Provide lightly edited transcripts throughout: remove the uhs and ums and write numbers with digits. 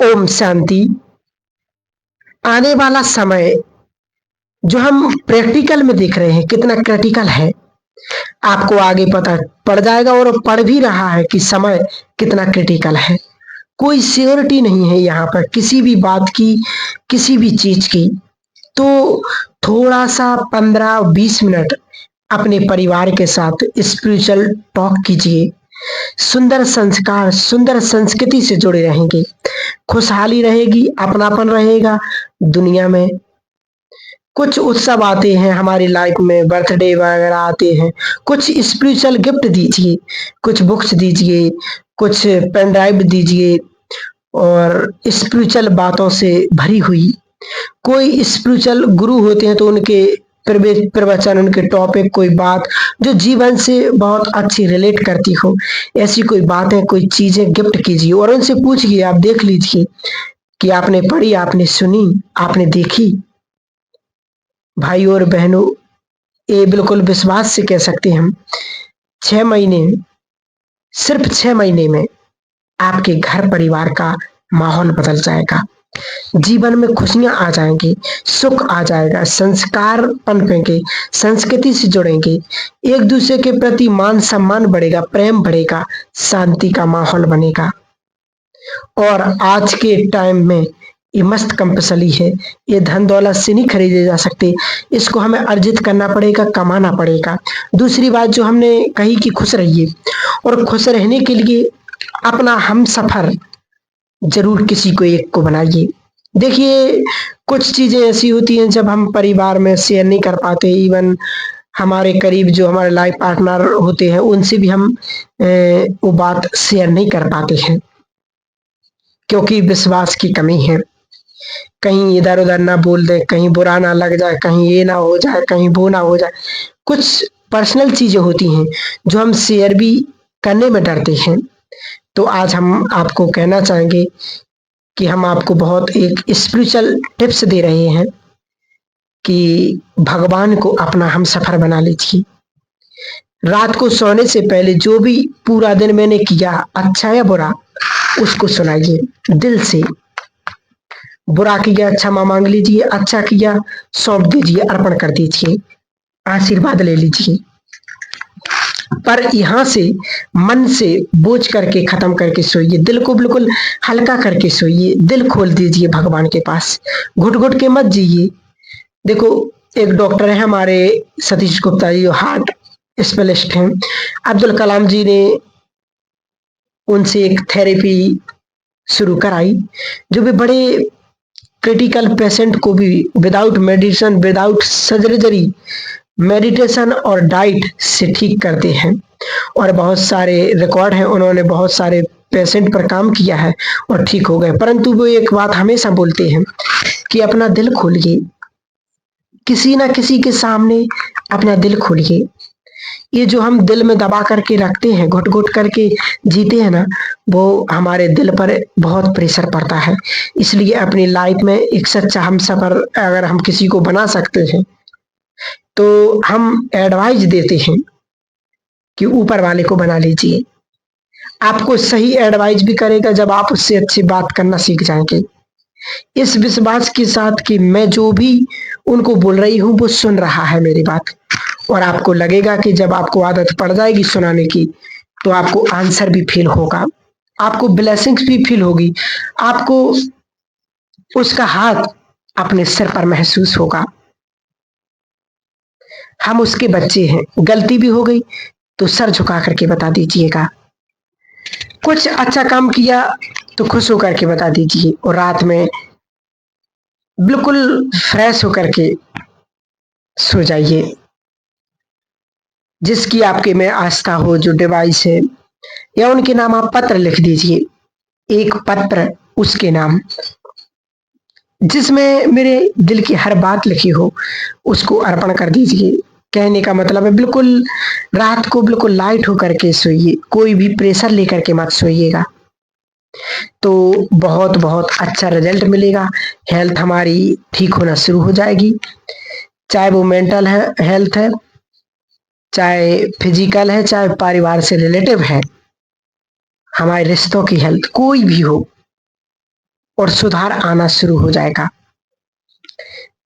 ओम शांति। आने वाला समय जो हम प्रैक्टिकल में देख रहे हैं कितना क्रिटिकल है, आपको आगे पता पड़ जाएगा और पड़ भी रहा है कि समय कितना क्रिटिकल है। कोई श्योरिटी नहीं है यहाँ पर किसी भी बात की, किसी भी चीज की। तो थोड़ा सा 15-20 मिनट अपने परिवार के साथ स्पिरिचुअल टॉक कीजिए। सुंदर संस्कार, सुंदर संस्कृति से जुड़े रहेंगे, खुशहाली रहेगी, अपनापन रहेगा। दुनिया में कुछ उत्सव आते हैं हमारी लाइफ में, बर्थडे वगैरह आते हैं, कुछ स्पिरिचुअल गिफ्ट दीजिए, कुछ बुक्स दीजिए, कुछ पेन ड्राइव दीजिए और स्पिरिचुअल बातों से भरी हुई। कोई स्पिरिचुअल गुरु होते हैं तो उनके प्रवचन, उनके टॉपिक, कोई बात जो जीवन से बहुत अच्छी रिलेट करती हो, ऐसी कोई बातें, कोई चीजें गिफ्ट कीजिए और उनसे पूछिए, आप देख लीजिए कि आपने पढ़ी, आपने सुनी, आपने देखी। भाई और बहनों, ये बिल्कुल विश्वास से कह सकते हैं हम, 6 महीने, सिर्फ 6 महीने में आपके घर परिवार का माहौल बदल जाएगा। जीवन में खुशियां आ जाएंगी, सुख आ जाएगा, संस्कार पनपेंगे, संस्कृति से जुड़ेंगे, एक दूसरे के प्रति मान सम्मान बढ़ेगा, प्रेम बढ़ेगा, शांति का माहौल बनेगा। और आज के टाइम में ये मस्त कंपसली है, ये धन दौलत से नहीं खरीदे जा सकते, इसको हमें अर्जित करना पड़ेगा, कमाना पड़ेगा। दूसरी बात जो हमने कही कि खुश रहिए, और खुश रहने के लिए अपना हम सफर जरूर किसी को एक को बनाइए। देखिए, कुछ चीजें ऐसी होती हैं जब हम परिवार में शेयर नहीं कर पाते, इवन हमारे करीब जो हमारे लाइफ पार्टनर होते हैं उनसे भी हम वो बात शेयर नहीं कर पाते हैं, क्योंकि विश्वास की कमी है। कहीं इधर उधर ना बोल दे, कहीं बुरा ना लग जाए, कहीं ये ना हो जाए, कहीं वो ना हो जाए। कुछ पर्सनल चीजें होती हैं जो हम शेयर भी करने में डरते हैं। तो आज हम आपको कहना चाहेंगे कि हम आपको बहुत एक स्पिरिचुअल टिप्स दे रहे हैं कि भगवान को अपना हम सफर बना लीजिए। रात को सोने से पहले जो भी पूरा दिन मैंने किया, अच्छा या बुरा, उसको सुनाइए दिल से। बुरा किया, क्षमा मांग लीजिए, अच्छा किया, सौंप दीजिए, अर्पण कर दीजिए, आशीर्वाद ले लीजिए। पर यहाँ से मन से बोझ करके खत्म करके सोइए, दिल को बिल्कुल हल्का करके सोइए, दिल खोल दीजिए भगवान के पास, घुट घुट के मत जिए। देखो, एक डॉक्टर है हमारे सतीश गुप्ता जी, जो हार्ट स्पेशलिस्ट हैं, अब्दुल कलाम जी ने उनसे एक थेरेपी शुरू कराई, जो भी बड़े क्रिटिकल पेशेंट को भी without medicine, without surgery, meditation और डाइट से ठीक करते हैं। और बहुत सारे रिकॉर्ड हैं, उन्होंने बहुत सारे पेशेंट पर काम किया है और ठीक हो गए। परंतु वो एक बात हमेशा बोलते हैं कि अपना दिल खोलिए, किसी ना किसी के सामने अपना दिल खोलिए। ये जो हम दिल में दबा करके रखते हैं, घुट घुट करके जीते हैं ना, वो हमारे दिल पर बहुत प्रेशर पड़ता है। इसलिए अपनी लाइफ में एक सच्चा हमसफर अगर हम किसी को बना सकते हैं तो हम एडवाइस देते हैं कि ऊपर वाले को बना लीजिए। आपको सही एडवाइस भी करेगा जब आप उससे अच्छी बात करना सीख जाएंगे, इस विश्वास के साथ कि मैं जो भी उनको बोल रही हूँ वो सुन रहा है मेरी बात। और आपको लगेगा कि जब आपको आदत पड़ जाएगी सुनाने की, तो आपको आंसर भी फील होगा, आपको ब्लेसिंग्स भी फील होगी, आपको उसका हाथ अपने सिर पर महसूस होगा। हम उसके बच्चे हैं, गलती भी हो गई तो सर झुका करके बता दीजिएगा, कुछ अच्छा काम किया तो खुश होकर के बता दीजिए, और रात में बिल्कुल फ्रेश होकर के सो जाइए। जिसकी आपके में आस्था हो, जो डिवाइस है, या उनके नाम आप पत्र लिख दीजिए, एक पत्र उसके नाम, जिसमें मेरे दिल की हर बात लिखी हो, उसको अर्पण कर दीजिए। कहने का मतलब है बिल्कुल रात को बिल्कुल लाइट होकर के सोइए, कोई भी प्रेशर लेकर के मत सोइएगा, तो बहुत बहुत अच्छा रिजल्ट मिलेगा। हेल्थ हमारी ठीक होना शुरू हो जाएगी, चाहे वो मेंटल है, हेल्थ है, चाहे फिजिकल है, चाहे परिवार से रिलेटिव है, हमारे रिश्तों की हेल्थ कोई भी हो, और सुधार आना शुरू हो जाएगा।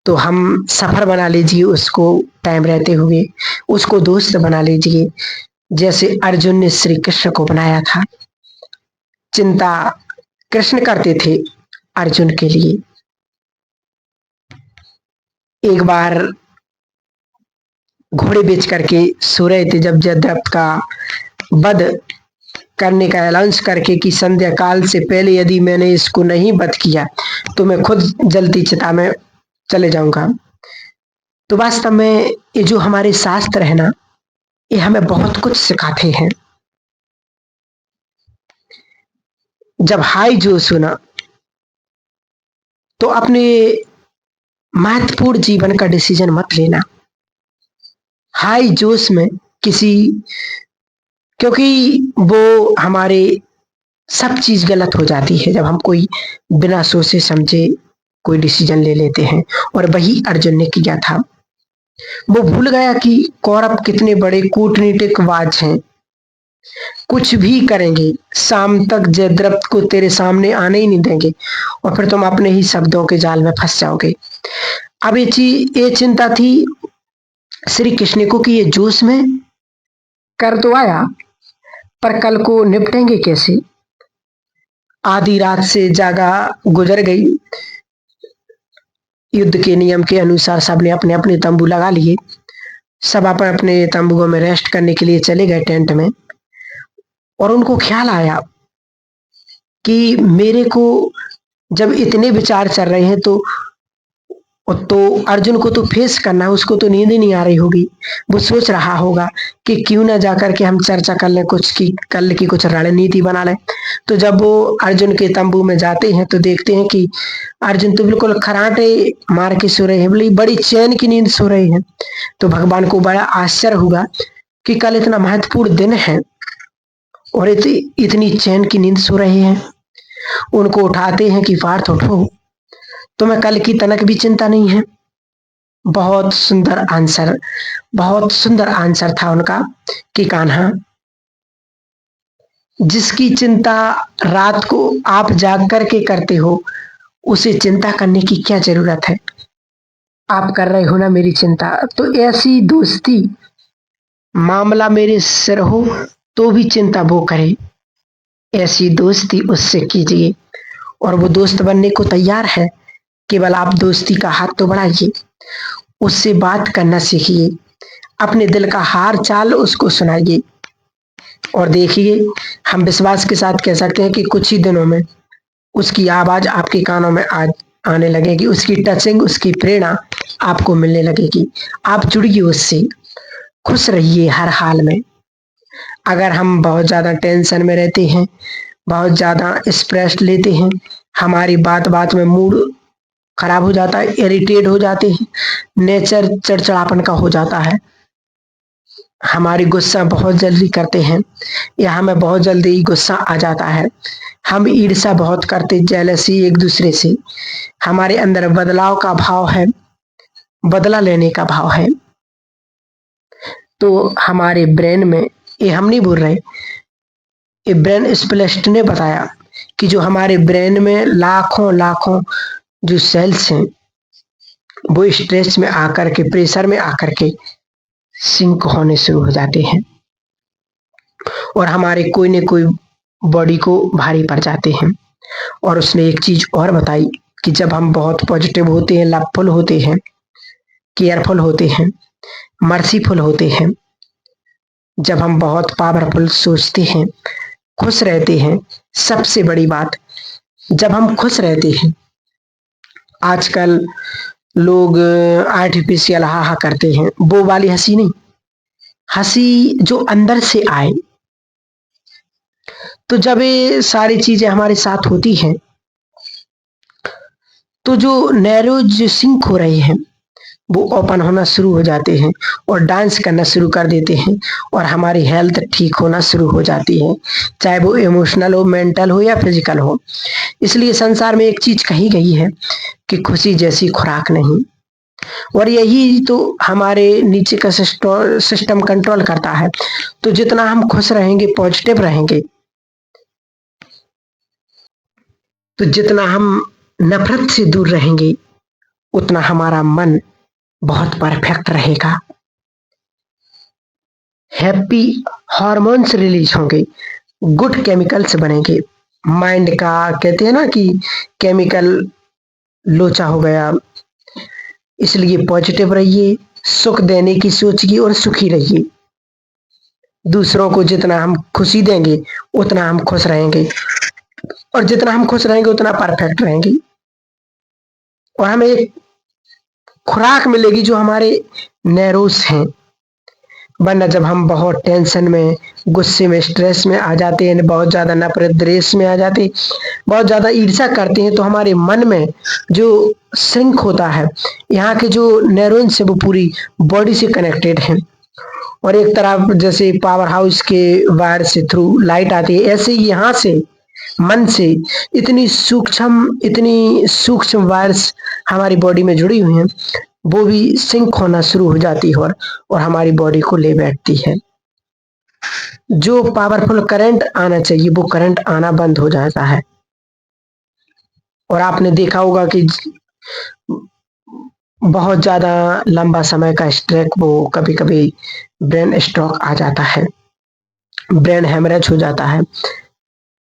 तो हम सफर बना लीजिए उसको, टाइम रहते हुए उसको दोस्त बना लीजिए, जैसे अर्जुन ने श्री कृष्ण को बनाया था। चिंता कृष्ण करते थे अर्जुन के लिए। एक बार घोड़े बेच करके सो रहे थे, जब जयद्रथ का वध करने का अनाउंस करके कि संध्या काल से पहले यदि मैंने इसको नहीं वध किया तो मैं खुद जलती चिता में चले जाऊंगा। तो वास्तव में ये जो हमारे शास्त्र है ना, ये हमें बहुत कुछ सिखाते हैं। जब हाई जोश हो ना, तो अपने महत्वपूर्ण जीवन का डिसीजन मत लेना हाई जोश में किसी, क्योंकि वो हमारे सब चीज गलत हो जाती है जब हम कोई बिना सोचे समझे कोई डिसीजन ले लेते हैं। और वही अर्जुन ने किया था। वो भूल गया कि कौरव कितने बड़े कूटनीतिकवाज हैं, कुछ भी करेंगे, शाम तक जयद्रथ को तेरे सामने आने ही नहीं देंगे और फिर तुम अपने ही शब्दों के जाल में फंस जाओगे। अब ये चिंता थी श्री कृष्ण को कि ये जोश में कर तो आया, पर कल को निपटेंगे कैसे। आधी रात से जागा गुजर गई। युद्ध के नियम के अनुसार सबने अपने अपने तंबू लगा लिए। सब अपने अपने तंबुओं में रेस्ट करने के लिए चले गए टेंट में। और उनको ख्याल आया कि मेरे को जब इतने विचार चल रहे हैं तो अर्जुन को तो फेस करना है, उसको तो नींद ही नहीं आ रही होगी। वो सोच रहा होगा कि क्यों ना जाकर के हम चर्चा कर लें कुछ की, कल की कुछ रणनीति बना लें। तो जब वो अर्जुन के तंबू में जाते हैं तो देखते हैं कि अर्जुन तो बिल्कुल खराटे मार के सो रहे हैं, बड़ी चैन की नींद सो रहे हैं। तो भगवान को बड़ा आश्चर्य हुआ कि कल इतना महत्वपूर्ण दिन है और इतनी चैन की नींद सो रहे हैं। उनको उठाते हैं कि पार्थ उठो, तुम्हें कल की तनक भी चिंता नहीं है। बहुत सुंदर आंसर था उनका कि कान्हा, जिसकी चिंता रात को आप जाग करके करते हो उसे चिंता करने की क्या जरूरत है। आप कर रहे हो ना मेरी चिंता, तो ऐसी दोस्ती, मामला मेरे सिर हो तो भी चिंता वो करे, ऐसी दोस्ती उससे कीजिए। और वो दोस्त बनने को तैयार है, केवल आप दोस्ती का हाथ तो बढ़ाइए, उससे बात करना सीखिए, अपने दिल का हाल चाल उसको सुनाइए। और देखिए, हम विश्वास के साथ कह सकते हैं कि कुछ ही दिनों में उसकी आवाज आपके कानों में आज आने लगेगी, उसकी टचिंग, उसकी प्रेरणा आपको मिलने लगेगी। आप जुड़िए उससे, खुश रहिए हर हाल में। अगर हम बहुत ज्यादा टेंशन में रहते हैं, बहुत ज्यादा स्ट्रेस लेते हैं, हमारी बात बात में मूड खराब हो जाता है, इरिटेट हो जाते हैं, नेचर चिड़चिड़ापन का हो जाता है, हमारी गुस्सा बहुत जल्दी करते हैं या हमें बहुत जल्दी गुस्सा आ जाता है, हम ईर्ष्या बहुत करते, जेलसी एक दूसरे से, हमारे अंदर बदलाव का भाव है, बदला लेने का भाव है। तो हमारे ब्रेन में, ये हम नहीं बोल रहे, ये ब्रेन स्पेशलिस्ट ने बताया कि जो हमारे ब्रेन में लाखों लाखों जो सेल्स हैं वो स्ट्रेस में आकर के, प्रेशर में आकर के सिंक होने शुरू हो जाते हैं और हमारे कोई न कोई बॉडी को भारी पड़ जाते हैं। और उसने एक चीज और बताई कि जब हम बहुत पॉजिटिव होते हैं, लवफुल होते हैं, केयरफुल होते हैं, मर्सीफुल होते हैं, जब हम बहुत पावरफुल सोचते हैं, खुश रहते हैं, सबसे बड़ी बात, जब हम खुश रहते हैं, आजकल लोग आर्टिफिशियल हा हा करते हैं, वो वाली हंसी नहीं, हंसी जो अंदर से आए। तो जब ये सारी चीजें हमारे साथ होती हैं तो जो नैरो जो सिंक हो रहे हैं वो ओपन होना शुरू हो जाते हैं और डांस करना शुरू कर देते हैं और हमारी हेल्थ ठीक होना शुरू हो जाती है, चाहे वो इमोशनल हो, मेंटल हो या फिजिकल हो। इसलिए संसार में एक चीज कही गई है कि खुशी जैसी खुराक नहीं। और यही तो हमारे नीचे का सिस्टम कंट्रोल करता है। तो जितना हम खुश रहेंगे, पॉजिटिव रहेंगे, तो जितना हम नफरत से दूर रहेंगे उतना हमारा मन बहुत परफेक्ट रहेगा। हैप्पी हार्मोन्स रिलीज होंगे, गुड केमिकल्स बनेंगे। माइंड का कहते हैं ना कि केमिकल लोचा हो गया, इसलिए पॉजिटिव रहिए, सुख देने की सोचिए और सुखी रहिए। दूसरों को जितना हम खुशी देंगे उतना हम खुश रहेंगे, और जितना हम खुश रहेंगे उतना परफेक्ट रहेंगे, और हमें एक खुराक मिलेगी जो हमारे नैरोस हैं। वरना जब हम बहुत टेंशन में, गुस्से में, स्ट्रेस में आ जाते हैं, बहुत ज्यादा नफरत द्वेष में आ जाते, बहुत ज्यादा ईर्ष्या करते हैं, तो हमारे मन में जो सिंक होता है, यहाँ के जो न्यूरॉन्स है वो पूरी बॉडी से कनेक्टेड हैं, और एक तरफ जैसे पावर हाउस के वायर से थ्रू लाइट आती है, ऐसे ही यहाँ से मन से इतनी सूक्ष्म वायर्स हमारी बॉडी में जुड़ी हुई हैं, वो भी सिंक होना शुरू हो जाती है, और हमारी बॉडी को ले बैठती है। जो पावरफुल करंट आना चाहिए वो करंट आना बंद हो जाता है। और आपने देखा होगा कि बहुत ज्यादा लंबा समय का स्ट्रेस, वो कभी कभी ब्रेन स्ट्रोक आ जाता है, ब्रेन हेमरेज हो जाता है।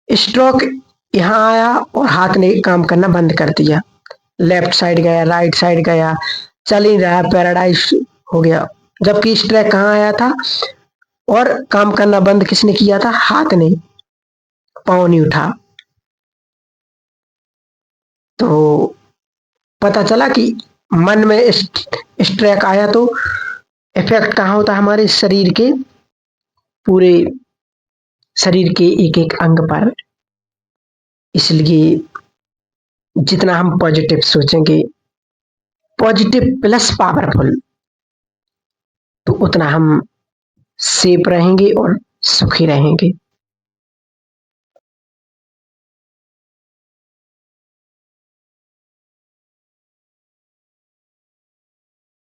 स्ट्रोक यहाँ आया और हाथ ने काम करना बंद कर दिया, लेफ्ट साइड गया, राइट साइड गया, चल ही रहा, पैराडाइज हो गया। जबकि स्ट्रेक कहाँ आया था और काम करना बंद किसने किया था? हाथ ने, पाँव नहीं उठा। तो पता चला कि मन में स्ट्रेक आया तो इफेक्ट कहाँ होता है? हमारे शरीर के, पूरे शरीर के एक एक अंग पर। इसलिए जितना हम पॉजिटिव सोचेंगे, पॉजिटिव प्लस पावरफुल, तो उतना हम सेफ रहेंगे और सुखी रहेंगे।